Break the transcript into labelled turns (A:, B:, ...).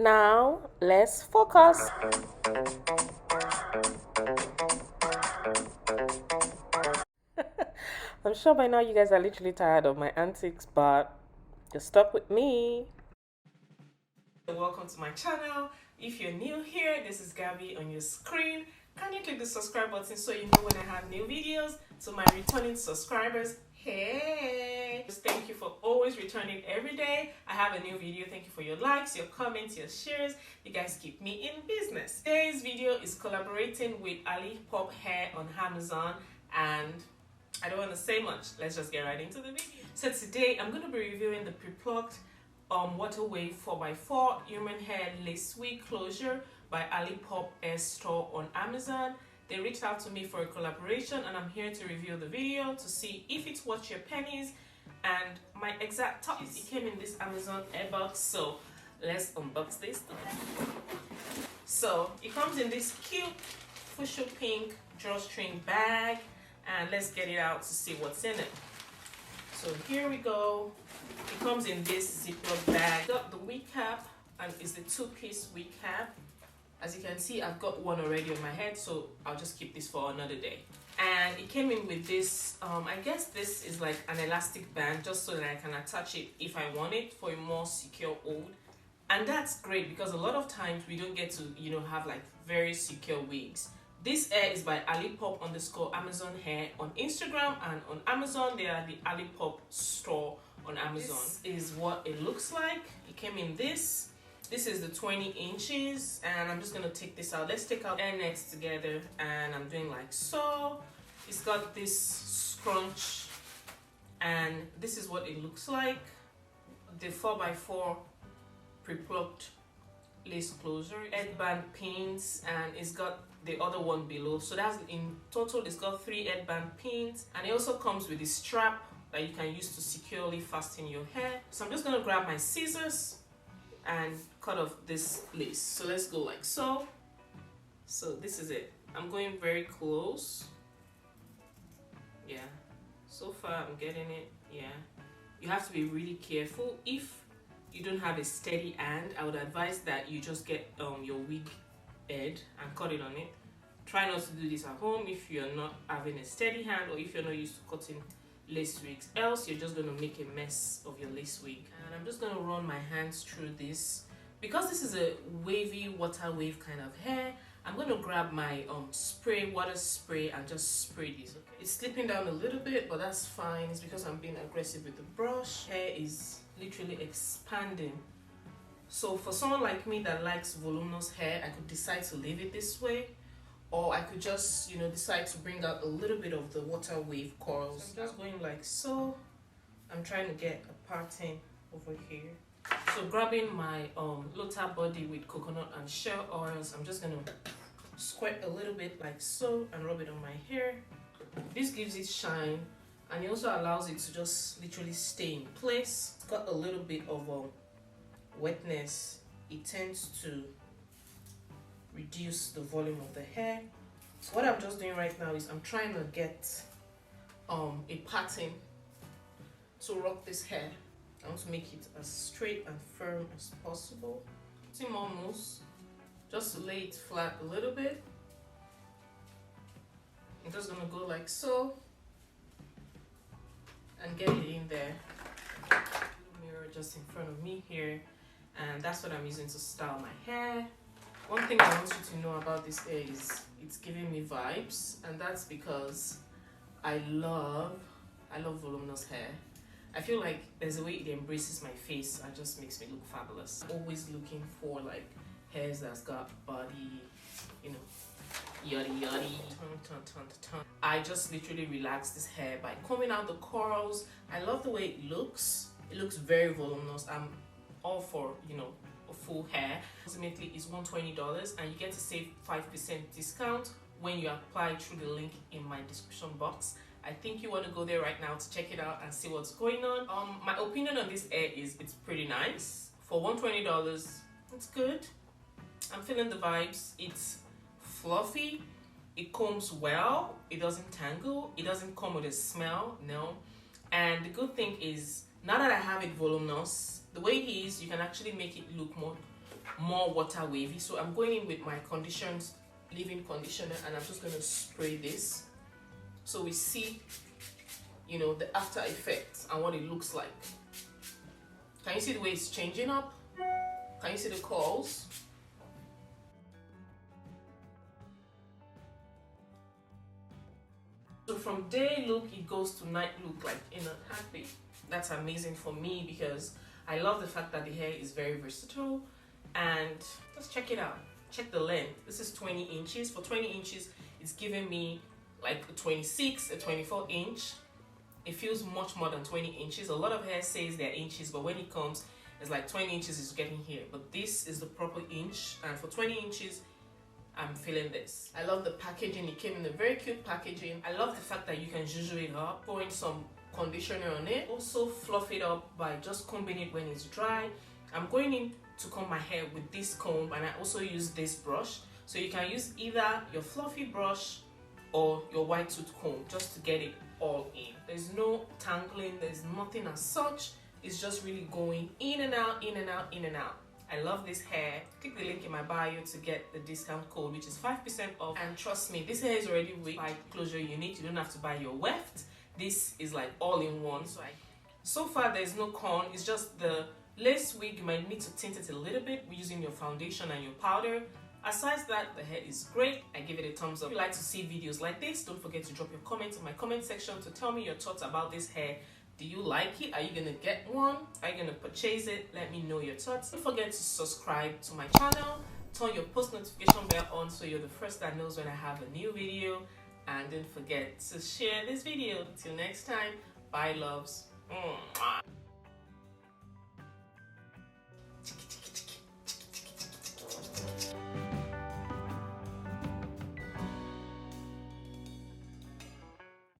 A: Now, let's focus. I'm sure by now you guys are literally tired of my antics, but just stuck with me. Welcome to my channel. If you're new here, this is Gabby on your screen. Can you click the subscribe button so you know when I have new videos? To my returning subscribers, hey! Just thank you for always returning every day. I have a new video. Thank you for your likes, your comments, your shares. You guys keep me in business. Today's video is collaborating with ALIPOP hair on Amazon, and I don't want to say much. Let's just get right into the video. So today I'm going to be reviewing the pre-plucked Water Wave 4x4 Human Hair Lace Wig Closure by ALIPOP Hair Store on Amazon. They reached out to me for a collaboration, and I'm here to review the video to see if it's worth your pennies and my exact thoughts. It came in this Amazon airbox, so let's unbox this. So it comes in this cute fuchsia pink drawstring bag, and let's get it out to see what's in it. So here we go. It comes in this Ziploc bag. Got the wig cap, and it's the two-piece wig cap. As you can see, I've got one already on my head, so I'll just keep this for another day. And it came in with this, I guess this is like an elastic band, just so that I can attach it if I want it for a more secure hold. And that's great because a lot of times we don't get to, have like very secure wigs. This hair is by ALIPOP _ Amazon hair on Instagram, and on Amazon they are the ALIPOP store on Amazon. This is what it looks like. It came in this. This is the 20 inches, and I'm just gonna take this out. Let's take out hair nets together, and I'm doing like so. It's got this scrunch, and this is what it looks like. The 4x4 pre-plucked lace closure, headband pins, and it's got the other one below. So that's in total, it's got 3 headband pins, and it also comes with a strap that you can use to securely fasten your hair. So I'm just gonna grab my scissors and cut off this lace. So let's go like so. So this is it. I'm going very close. Yeah, so far I'm getting it. Yeah, you have to be really careful. If you don't have a steady hand, I would advise that you just get your wig head and cut it on it. Try not to do this at home if you're not having a steady hand, or if you're not used to cutting lace wigs, else you're just going to make a mess of your lace wig. And I'm just going to run my hands through this. Because this is a wavy water wave kind of hair, I'm going to grab my water spray and just spray this. Okay, it's slipping down a little bit, but that's fine. It's because I'm being aggressive with the brush. Hair is literally expanding. So for someone like me that likes voluminous hair, I could decide to leave it this way, or I could just, decide to bring out a little bit of the water wave curls. So I'm just going like so. I'm trying to get a pattern over here. So grabbing my Lota body with coconut and shell oils, I'm just gonna squirt a little bit like so and rub it on my hair. This gives it shine, and it also allows it to just literally stay in place. It's got a little bit of wetness. It tends to reduce the volume of the hair. So what I'm just doing right now is I'm trying to get a pattern to rock this hair. I want to make it as straight and firm as possible. Some more mousse, just to lay it flat a little bit. I'm just gonna go like so and get it in there. Mirror just in front of me here, and that's what I'm using to style my hair. One thing I want you to know about this hair is it's giving me vibes, and that's because I love voluminous hair. I feel like there's a way it embraces my face and just makes me look fabulous. I'm always looking for like hairs that's got body, yaddy. I just literally relax this hair by combing out the curls. I love the way it looks. It looks very voluminous. I'm all for, a full hair. Ultimately, it's $120, and you get to save 5% discount when you apply through the link in my description box. I think you want to go there right now to check it out and see what's going on. My opinion on this hair is it's pretty nice. For $120, it's good. I'm feeling the vibes. It's fluffy. It combs well. It doesn't tangle. It doesn't come with a smell, no. And the good thing is, now that I have it voluminous, the way it is, you can actually make it look more more water wavy. So I'm going in with my leave-in conditioner, and I'm just going to spray this so we see, you know, the after effects and what it looks like. Can you see the way it's changing up? Can you see the curls? So from day look, it goes to night look, like in a heartbeat. That's amazing for me because I love the fact that the hair is very versatile. And let's check it out. Check the length. This is 20 inches. For 20 inches, it's giving me like a 26, a 24 inch. It feels much more than 20 inches. A lot of hair says they're inches, but when it comes, it's like 20 inches is getting here. But this is the proper inch, and for 20 inches, I'm feeling this. I love the packaging. It came in a very cute packaging. I love the fact that you can zhuzh it up, pouring some conditioner on it. Also fluff it up by just combing it when it's dry. I'm going in to comb my hair with this comb, and I also use this brush. So you can use either your fluffy brush or your white tooth comb just to get it all in. There's no tangling, there's nothing as such. It's just really going in and out, in and out, in and out. I love this hair. Click the link in my bio to get the discount code, which is 5% off. And trust me, this hair is already with by closure unit. You don't have to buy your weft. This is like all in one. So far there's no con. It's just the lace wig. You might need to tint it a little bit using your foundation and your powder. Aside that, the hair is great. I give it a thumbs up. If you like to see videos like this, don't forget to drop your comments in my comment section to tell me your thoughts about this hair. Do you like it? Are you gonna get one? Are you gonna purchase it? Let me know your thoughts. Don't forget to subscribe to my channel. Turn your post notification bell on so you're the first that knows when I have a new video. And don't forget to share this video. Till next time, bye loves. Mwah.